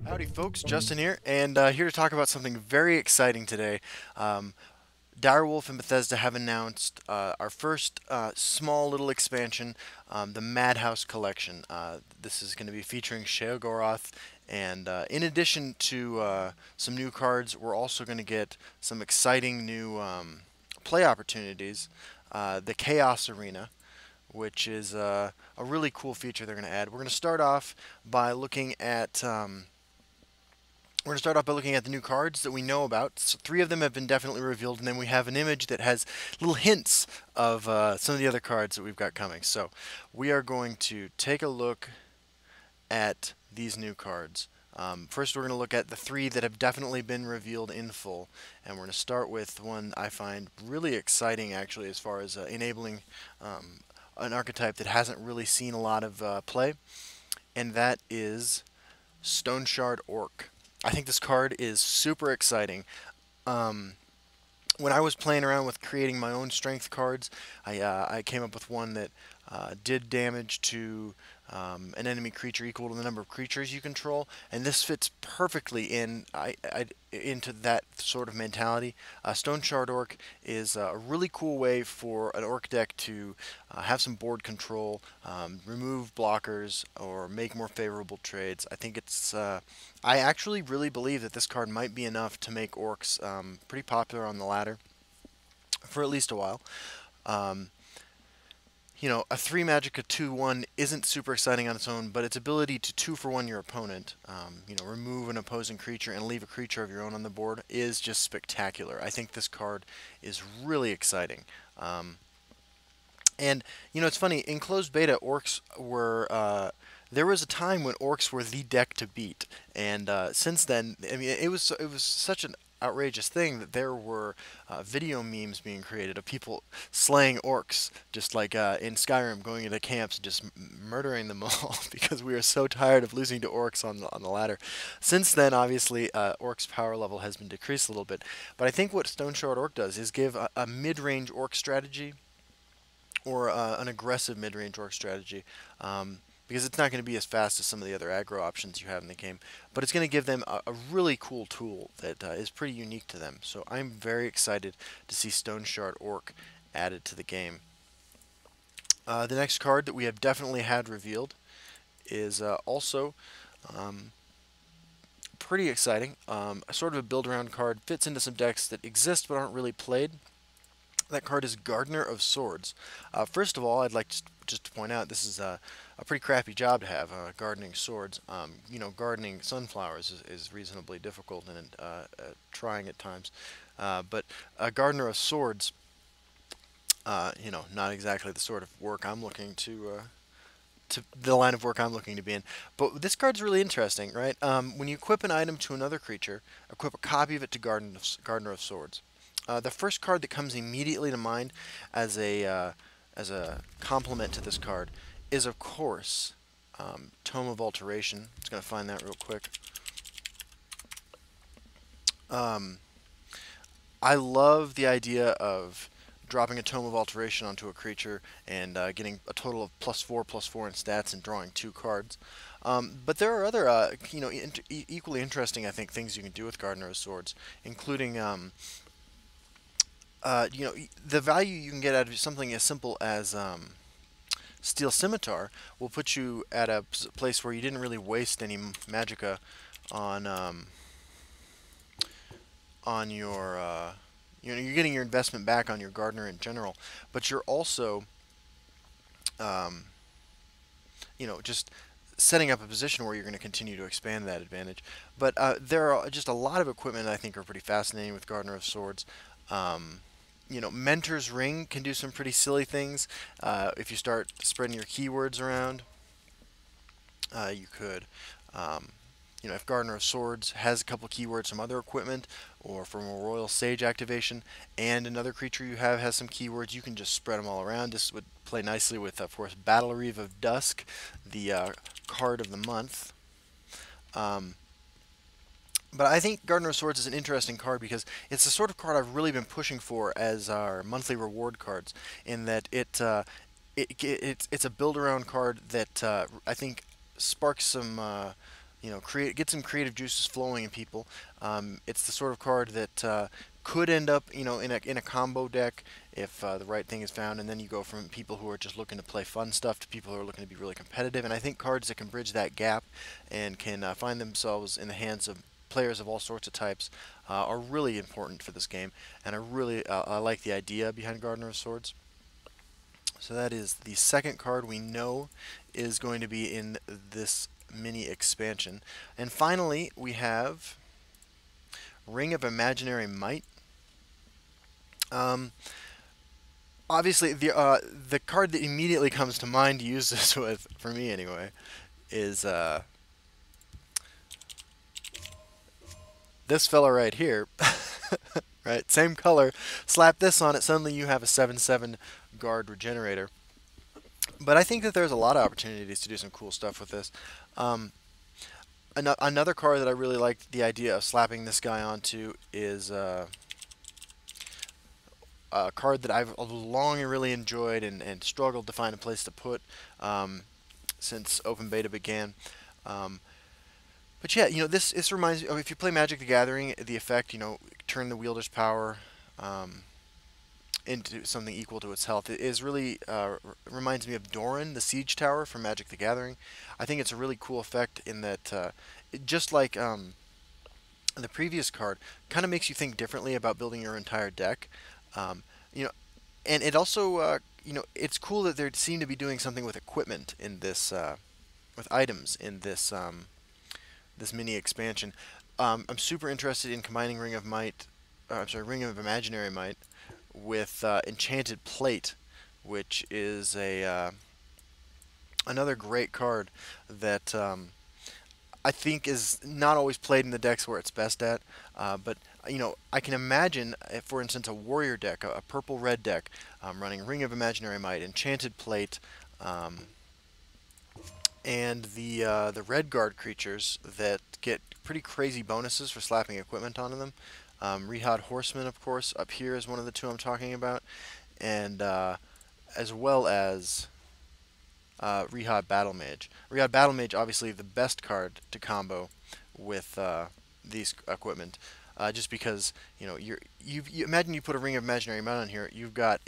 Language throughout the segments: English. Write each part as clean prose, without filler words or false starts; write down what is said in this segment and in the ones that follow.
Howdy, folks. Justin here, and here to talk about something very exciting today. Um, Direwolf and Bethesda have announced our first small little expansion, the Madhouse Collection. This is going to be featuring Sheogorath, and in addition to some new cards, we're also going to get some exciting new play opportunities. The Chaos Arena, which is a really cool feature they're going to add. By looking at we're going to start off by looking at the new cards that we know about. So three of them have been definitely revealed, and then we have an image that has little hints of some of the other cards that we've got coming. So we are going to take a look at these new cards. First, we're going to look at the three that have definitely been revealed in full, and we're going to start with one I find really exciting, actually, as far as enabling an archetype that hasn't really seen a lot of play, and that is Stone Shard Orc. I think this card is super exciting. Um, when I was playing around with creating my own strength cards, I came up with one that did damage to an enemy creature equal to the number of creatures you control, and this fits perfectly into that sort of mentality. Stone Shard Orc is a really cool way for an Orc deck to have some board control, remove blockers, or make more favorable trades. I think I actually really believe that this card might be enough to make Orcs pretty popular on the ladder for at least a while. Um, a 3 magic, a 2/1 isn't super exciting on its own, but its ability to 2-for-1 your opponent, remove an opposing creature and leave a creature of your own on the board is just spectacular. I think this card is really exciting. And it's funny, in closed beta, orcs were. There was a time when orcs were the deck to beat, and since then, I mean, it was such an outrageous thing that there were video memes being created of people slaying orcs, just like in Skyrim, going into camps, just murdering them all because we are so tired of losing to orcs on the ladder. Since then, obviously, orcs' power level has been decreased a little bit, but I think what Stone Shard Orc does is give a mid-range orc strategy or an aggressive mid-range orc strategy, because it's not going to be as fast as some of the other aggro options you have in the game, but it's going to give them a really cool tool that is pretty unique to them. So I'm very excited to see Stone Shard Orc added to the game. The next card that we have definitely had revealed is also um, pretty exciting. Sort of a build-around card, fits into some decks that exist but aren't really played. That card is Gardener of Swords. First of all, I'd like just to point out this is a pretty crappy job to have, gardening swords. Gardening sunflowers is reasonably difficult and trying at times. But a Gardener of Swords, not exactly the sort of work I'm looking to the line of work I'm looking to be in. But this card's really interesting, right? When you equip an item to another creature, equip a copy of it to Gardener of Swords. The first card that comes immediately to mind as a complement to this card is, of course, Tome of Alteration. Just going to find that real quick. I love the idea of dropping a Tome of Alteration onto a creature and getting a total of +4/+4 in stats and drawing 2 cards. But there are other, equally interesting, I think, things you can do with Gardener of Swords, including the value you can get out of something as simple as Steel Scimitar will put you at a place where you didn't really waste any magicka on your you're getting your investment back on your gardener in general, but you're also um, just setting up a position where you're going to continue to expand that advantage. But there are just a lot of equipment that I think are pretty fascinating with Gardener of Swords. Mentor's Ring can do some pretty silly things. If you start spreading your keywords around, you could, if Gardener of Swords has a couple keywords from other equipment or from a Royal Sage activation, and another creature you have has some keywords, you can just spread them all around. This would play nicely with, of course, Battle Reeve of Dusk, the card of the month. Um, But I think Gardener of Swords is an interesting card because it's the sort of card I've really been pushing for as our monthly reward cards. In that it's a build around card that I think sparks some create get some creative juices flowing in people. It's the sort of card that could end up in a combo deck if the right thing is found, and then you go from people who are just looking to play fun stuff to people who are looking to be really competitive. And I think cards that can bridge that gap and can find themselves in the hands of players of all sorts of types are really important for this game, and I like the idea behind Gardener of Swords. So that is the second card we know is going to be in this mini expansion. And finally, we have Ring of Imaginary Might. Um, Obviously, the card that immediately comes to mind to use this with, for me anyway, is this fella right here. Right, same color. Slap this on it, suddenly you have a 7/7 guard regenerator. But I think that there's a lot of opportunities to do some cool stuff with this. Um, Another card that I really like the idea of slapping this guy onto is a card that I've long really enjoyed and struggled to find a place to put um, since open beta began. Um, but yeah, this reminds me of if you play Magic the Gathering, the effect, turn the wielder's power into something equal to its health. It is really reminds me of Doran, the Siege Tower from Magic the Gathering. I think it's a really cool effect in that, just like the previous card, kind of makes you think differently about building your entire deck. Um, you know, and it also, it's cool that they seem to be doing something with equipment in this, with items in this mini expansion. I'm super interested in combining Ring of Might, I'm sorry, Ring of Imaginary Might with Enchanted Plate, which is a another great card that I think is not always played in the decks where it's best at. But I can imagine, for instance, a warrior deck, a purple-red deck, running Ring of Imaginary Might, Enchanted Plate, um, and the red guard creatures that get pretty crazy bonuses for slapping equipment onto them. Rehad Horseman, of course, up here is one of the two I'm talking about, and as well as Rehad Battle Mage. Rehad Battle Mage, obviously the best card to combo with these equipment, just because you imagine you put a Ring of Imaginary Might on here, you've got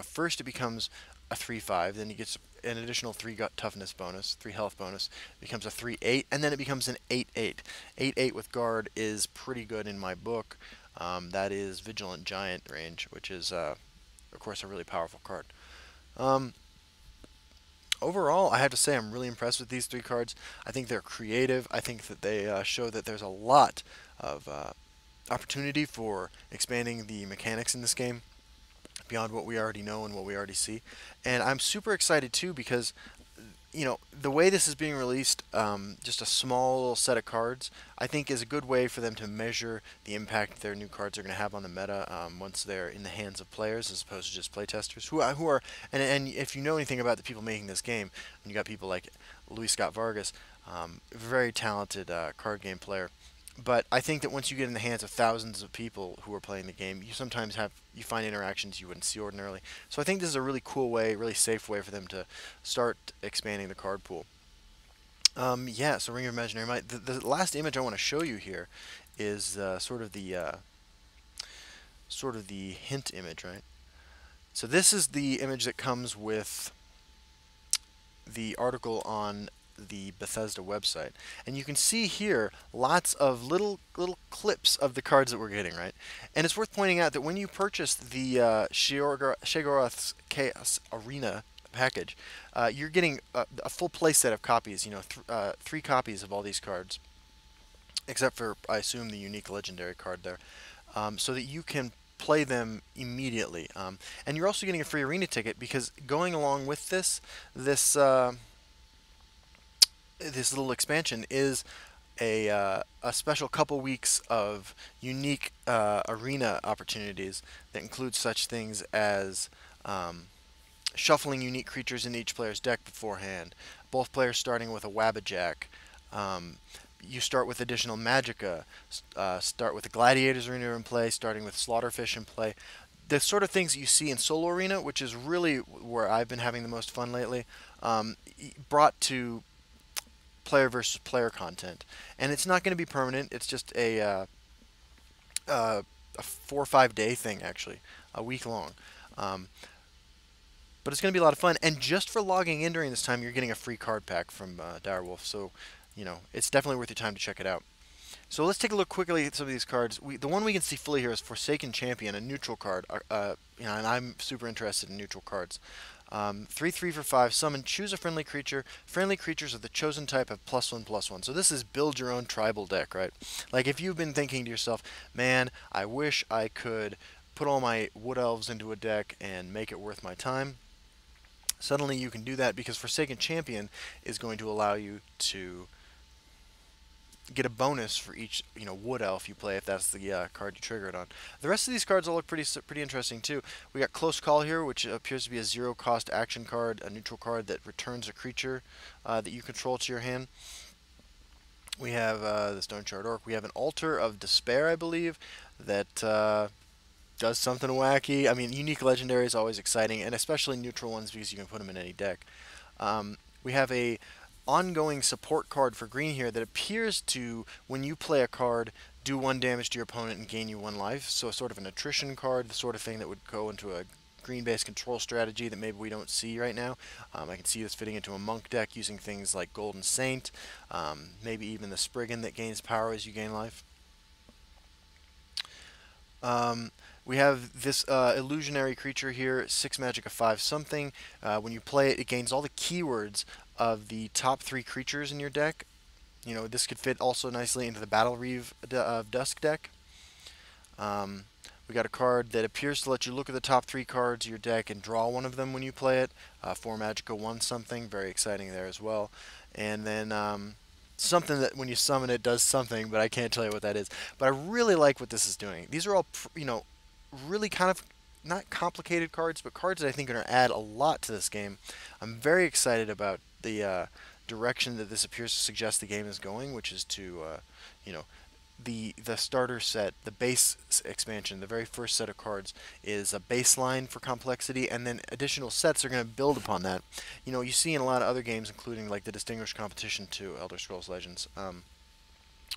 first it becomes a 3/5, then you get an additional 3 gut toughness bonus, 3 health bonus, becomes a 3/8, and then it becomes an 8/8. 8/8 with guard is pretty good in my book. That is Vigilant Giant range, which is, of course, a really powerful card. Um, Overall, I have to say I'm really impressed with these three cards. I think they're creative. I think that they show that there's a lot of opportunity for expanding the mechanics in this game beyond what we already know and what we already see. And I'm super excited too because the way this is being released, just a small little set of cards, I think is a good way for them to measure the impact their new cards are going to have on the meta once they're in the hands of players as opposed to just playtesters who are and if you know anything about the people making this game, and you got people like Luis Scott Vargas, very talented card game player. But I think that once you get in the hands of thousands of people who are playing the game, you find interactions you wouldn't see ordinarily. So I think this is a really cool way, really safe way for them to start expanding the card pool. Yeah, so Ring of Imaginary Might. The last image I want to show you here is sort of the hint image, right? So this is the image that comes with the article on the Bethesda website, and you can see here lots of little clips of the cards that we're getting, right? And it's worth pointing out that when you purchase the Sheogorath's Chaos Arena package, you're getting a full playset of copies. 3 copies of all these cards, except for I assume the unique legendary card there, so that you can play them immediately. And you're also getting a free arena ticket because going along with this little expansion is a special couple weeks of unique arena opportunities that include such things as shuffling unique creatures in each player's deck beforehand, both players starting with a Wabbajack, You start with additional Magicka, start with the Gladiators Arena in play, starting with Slaughterfish in play. The sort of things that you see in Solo Arena, which is really where I've been having the most fun lately, brought to player versus player content. And it's not going to be permanent. It's just a 4 or 5 day thing, actually, a week long. Um, but it's going to be a lot of fun. And just for logging in during this time, you're getting a free card pack from Direwolf. So, it's definitely worth your time to check it out. So let's take a look quickly at some of these cards. The one we can see fully here is Forsaken Champion, a neutral card. And I'm super interested in neutral cards. 3/3 for 5. Summon. Choose a friendly creature. Friendly creatures of the chosen type have +1/+1. So this is build your own tribal deck, right? Like if you've been thinking to yourself, man, I wish I could put all my wood elves into a deck and make it worth my time. Suddenly you can do that because Forsaken Champion is going to allow you to get a bonus for each wood elf you play if that's the card you trigger it on. The rest of these cards all look pretty interesting too. We got Close Call here, which appears to be a 0-cost action card, a neutral card that returns a creature that you control to your hand. We have the Stone Shard Orc. We have an Altar of Despair, I believe, that does something wacky. I mean, unique legendary is always exciting, and especially neutral ones because you can put them in any deck. We have a ongoing support card for green here that appears to, when you play a card, do 1 damage to your opponent and gain you 1 life. So sort of an attrition card, the sort of thing that would go into a green-based control strategy that maybe we don't see right now. I can see this fitting into a monk deck using things like Golden Saint, maybe even the Spriggan that gains power as you gain life. We have this illusionary creature here, 6 magic of 5 something. When you play it, it gains all the keywords of the top 3 creatures in your deck. This could fit also nicely into the Battle Reeve of Dusk deck. We got a card that appears to let you look at the top 3 cards of your deck and draw one of them when you play it. 4 magic of 1 something, very exciting there as well. And then something that when you summon it does something, but I can't tell you what that is. But I really like what this is doing. These are all, really kind of not complicated cards, but cards that I think are going to add a lot to this game. I'm very excited about the direction that this appears to suggest the game is going, which is to, the starter set, the base expansion, the very first set of cards is a baseline for complexity, and then additional sets are going to build upon that. You see in a lot of other games, including like the Distinguished Competition to Elder Scrolls Legends,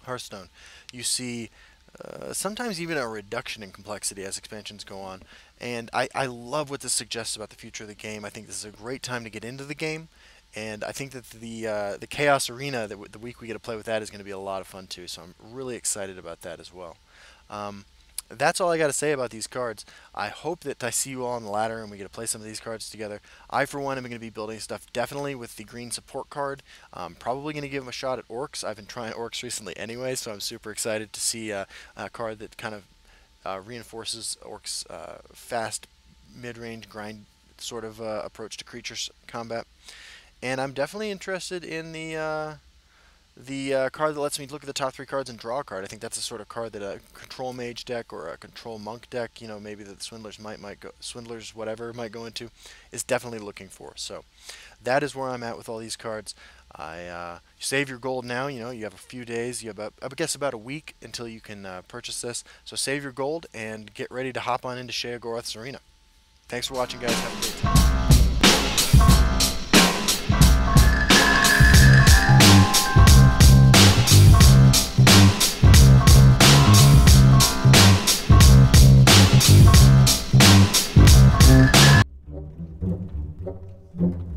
Hearthstone, you see sometimes even a reduction in complexity as expansions go on. And I love what this suggests about the future of the game. I think this is a great time to get into the game. And I think that the Chaos Arena, the week we get to play with that, is going to be a lot of fun too. So I'm really excited about that as well. That's all I got to say about these cards. I hope that I see you all on the ladder and we get to play some of these cards together. I, for one, am going to be building stuff definitely with the green support card. Probably going to give them a shot at Orcs. I've been trying Orcs recently anyway, so I'm super excited to see a card that kind of reinforces Orcs' fast, mid-range grind sort of approach to creatures combat. And I'm definitely interested in the card that lets me look at the top 3 cards and draw a card. I think that's the sort of card that a control mage deck or a control monk deck, maybe that the swindlers swindlers whatever might go into, is definitely looking for. So that is where I'm at with all these cards. Save your gold now. You have a few days. You have I guess about a week until you can purchase this. So save your gold and get ready to hop on into Sheogorath's Arena. Thanks for watching, guys. Have a great time. Thank you.